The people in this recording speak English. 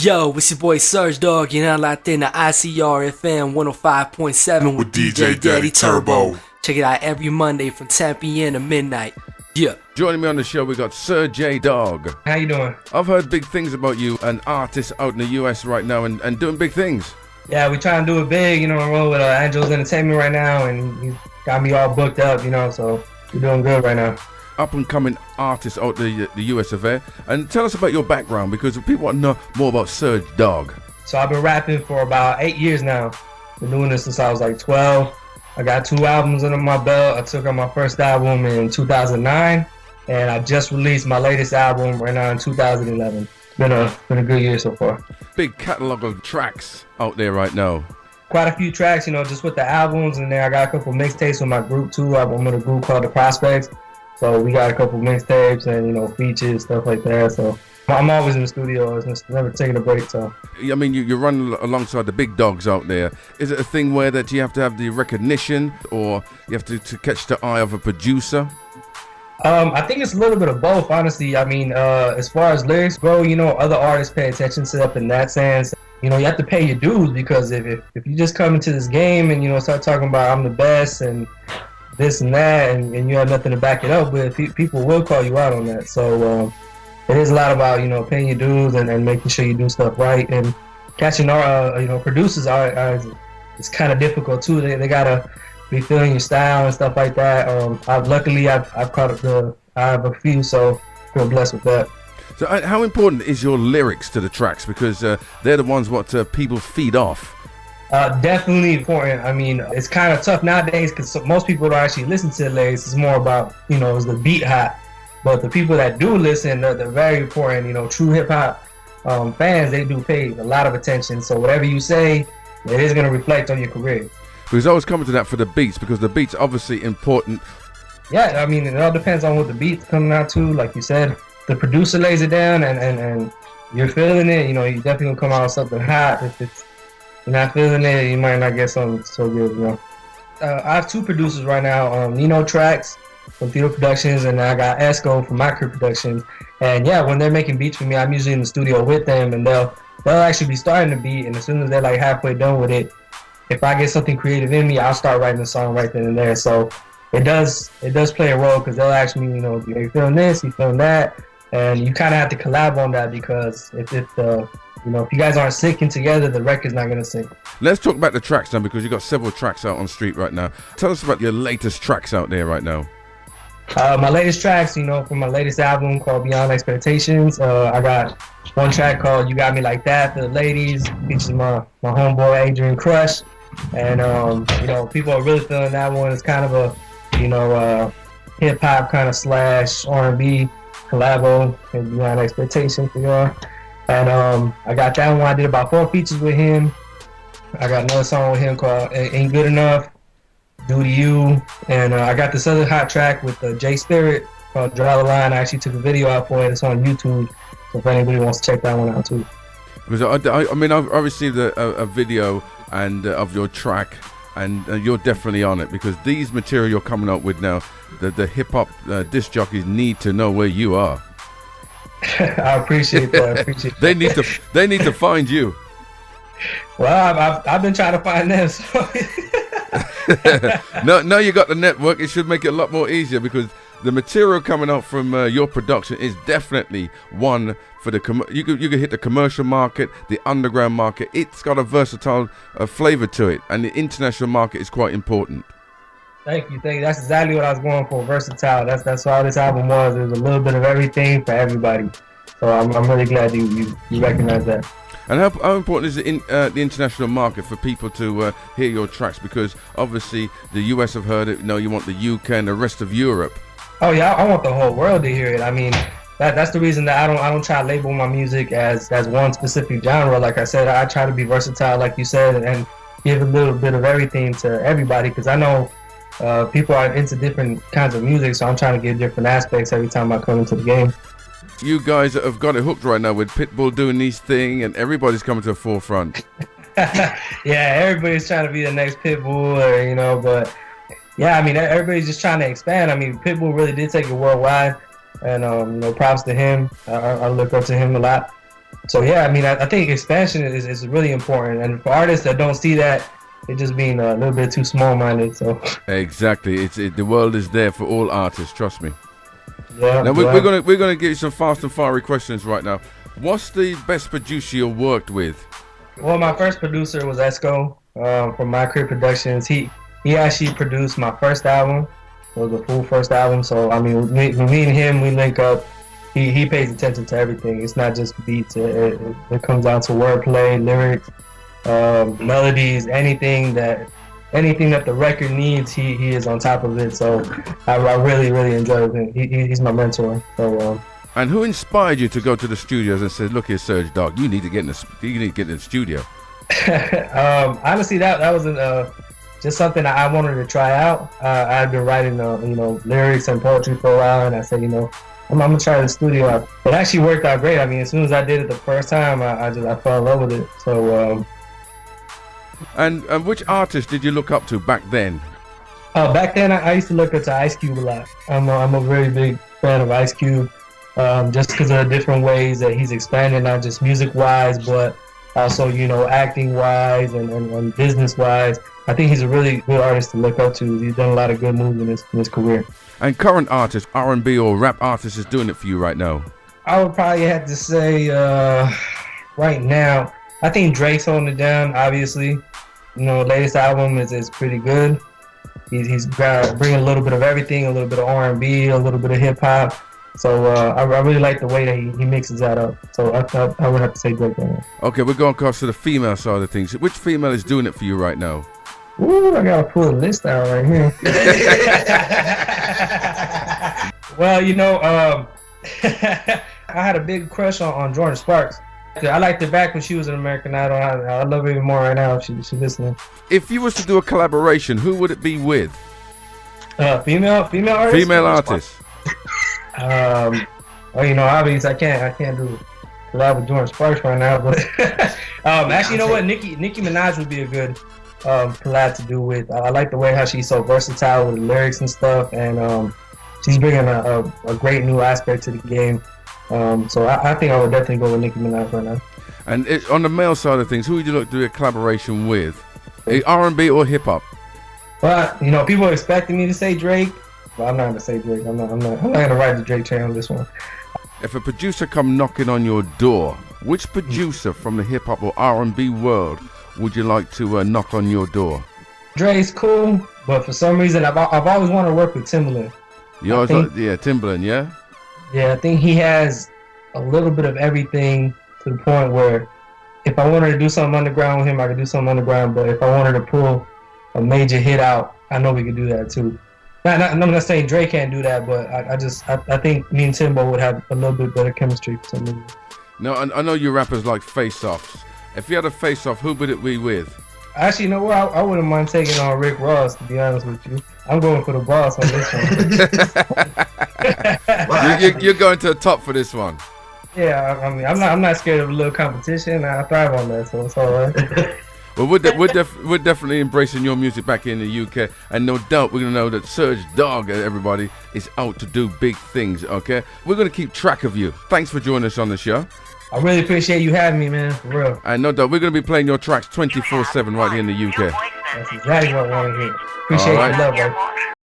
Yo, it's your boy Serge, dog. You're now locked in to ICR FM 105.7 with DJ Daddy Turbo. Check it out every Monday from 10 p.m. to midnight. Yeah. Joining me on the show, we got Serge, dog. How you doing? I've heard big things about you, an artist out in the US right now and doing big things. Yeah, we trying to do it big, you know, I roll with Angels Entertainment right now, and he got me all booked up, you know, so we're doing good right now. Up and coming artist out the US of A. And tell us about your background, because people want to know more about Serge, dog. So I've been rapping for about 8 years now. Been doing this since I was like 12. I got 2 albums under my belt. I took out my first album in 2009, and I just released my latest album right now in 2011. Been a good year so far. Big catalog of tracks out there right now. Quite a few tracks, you know, just with the albums, and then I got a couple mixtapes with my group too. I'm with a group called The Prospects, so we got a couple mixtapes and, you know, features, stuff like that. So I'm always in the studio, it's never taking a break. So I mean, you run alongside the big dogs out there. Is it a thing where that you have to have the recognition, or you have to catch the eye of a producer? I think it's a little bit of both, honestly. I mean, as far as lyrics go, you know, other artists pay attention to up in that sense. You know, you have to pay your dues, because if you just come into this game and, you know, start talking about I'm the best and this and that, and you have nothing to back it up with, people will call you out on that. So it is a lot about, you know, paying your dues and making sure you do stuff right. And catching our, you know, producers it's kind of difficult too. They gotta be feeling your style and stuff like that. I've caught I have a few, so I feel blessed with that. So how important is your lyrics to the tracks? Because they're the ones what people feed off. Definitely important. I mean, it's kind of tough nowadays because most people don't actually listen to the lyrics. It's more about, you know, is the beat hot. But the people that do listen, they're very important. You know, true hip hop fans, they do pay a lot of attention. So whatever you say, it is going to reflect on your career. Because I was coming to that for the beats, because the beats obviously important. Yeah, I mean, it all depends on what the beat's coming out to. Like you said, the producer lays it down and you're feeling it. You know, you definitely gonna come out with something hot. If you're not feeling it, you might not get something so good, you know. I have 2 producers right now, Nino Tracks from Theater Productions, and I got Esco from My Crib Productions. And yeah, when they're making beats for me, I'm usually in the studio with them, and they'll actually be starting the beat, and as soon as they're like halfway done with it, if I get something creative in me, I'll start writing the song right then and there. So it does play a role, because they'll ask me, you know, you feeling this, you feeling that, and you kind of have to collab on that, because if you guys aren't syncing together, the record's not gonna sync. Let's talk about the tracks now, because you've got several tracks out on the street right now. Tell us about your latest tracks out there right now. My latest tracks, you know, from my latest album called Beyond Expectations. I got one track called You Got Me Like That for the ladies, features my homeboy Adrian Crush. And, you know, people are really feeling that one. It's kind of a, you know, hip-hop kind of / R&B collabo, and Beyond Expectations for y'all. And I got that one. I did about 4 features with him. I got another song with him called Ain't Good Enough, Do To You. And I got this other hot track with J Spirit called Draw the Line. I actually took a video out for it. It's on YouTube, so if anybody wants to check that one out too. Because I mean, I received a video and of your track, and you're definitely on it, because these material you're coming up with now, the hip hop disc jockeys need to know where you are. I appreciate that. They need to find you. Well, I've been trying to find them. So. No, you got the network. It should make it a lot more easier, because the material coming out from your production is definitely one for the you could hit the commercial market, the underground market. It's got a versatile flavor to it, and the international market is quite important. Thank you. That's exactly what I was going for. Versatile. That's all this album was. It was a little bit of everything for everybody. So I'm really glad you recognize that. And how important is the international market for people to hear your tracks? Because obviously the US have heard it. You want the UK and the rest of Europe. Oh yeah, I want the whole world to hear it. I mean, that's the reason that I don't try to label my music as one specific genre. Like I said, I try to be versatile, like you said, and give a little bit of everything to everybody. Because I know people are into different kinds of music, so I'm trying to give different aspects every time I come into the game. You guys have got it hooked right now with Pitbull doing these thing, and everybody's coming to the forefront. Yeah, everybody's trying to be the next Pitbull, or, you know, but yeah, I mean, everybody's just trying to expand. I mean, Pitbull really did take it worldwide, and you know, props to him. I look up to him a lot. So yeah, I mean, I think expansion is really important, and for artists that don't see that, they're just being a little bit too small-minded. So Exactly, the world is there for all artists. Trust me. yeah. Now we're gonna give you some fast and fiery questions right now. What's the best producer you worked with? Well, my first producer was Esco from My Crib Productions. He actually produced my first album. It was a full first album. So I mean, me and him, we link up. He pays attention to everything. It's not just beats. It comes down to wordplay, lyrics, melodies, anything that the record needs. He is on top of it. So I really enjoy him. He's my mentor. So. And who inspired you to go to the studios and said, "Look here, Serge, dog, you need to get in the studio"? Honestly, that was just something that I wanted to try out. I've been writing, lyrics and poetry for a while, and I said, I'm gonna try the studio out. It actually worked out great. I mean, as soon as I did it the first time, I fell in love with it. So. And which artist did you look up to back then? Back then, I used to look up to Ice Cube a lot. I'm a very big fan of Ice Cube, just because of the different ways that he's expanded, not just music-wise, but also, acting-wise and business-wise. I think he's a really good artist to look up to. He's done a lot of good moves in his career. And current artist, R&B or rap artist, is doing it for you right now? I would probably have to say right now, I think Drake's holding it down, obviously. Latest album is pretty good. He's bringing a little bit of everything, a little bit of R&B, a little bit of hip-hop. So I really like the way that he mixes that up. So I would have to say Drake right now. Okay, we're going across to the female side of things. Which female is doing it for you right now? Ooh, I gotta pull a list out right here. Well, I had a big crush on Jordan Sparks. I liked her back when she was an American Idol. I love her even more right now if she's listening. If you was to do a collaboration, who would it be with? Female artist? Female artist. Obviously I can't do collab with Jordan Sparks right now, but actually, you know what? Nicki Minaj would be a good collab to do with. I like the way how she's so versatile with the lyrics and stuff, and she's bringing a great new aspect to the game. So I think I would definitely go with Nicki Minaj right now. And on the male side of things, who would you look to do a collaboration with? R&B or hip hop? Well, people are expecting me to say Drake, but I'm not gonna say Drake. I'm not gonna ride the Drake train on this one. If a producer come knocking on your door, which producer from the hip hop or R&B world would you like to knock on your door? Dre's cool, but for some reason I've always wanted to work with Timbaland. Timbaland, yeah? Yeah, I think he has a little bit of everything to the point where if I wanted to do something underground with him, I could do something underground, but if I wanted to pull a major hit out, I know we could do that too. I'm not saying Dre can't do that, but I think me and Timbo would have a little bit better chemistry for some reason. No, I know you rappers like face-offs. If you had a face-off, who would it be with? Actually, you know what? I wouldn't mind taking on Rick Ross, to be honest with you. I'm going for the boss on this one. You're going to the top for this one. Yeah, I mean, I'm not scared of a little competition. I thrive on that, so it's all right. Well, we're definitely embracing your music back in the UK, and no doubt we're going to know that Serge Dog, everybody, is out to do big things, okay? We're going to keep track of you. Thanks for joining us on the show. I really appreciate you having me, man, for real. And no doubt we're going to be playing your tracks 24/7 right here in the UK. That's exactly what I want to hear. Appreciate your love, bro.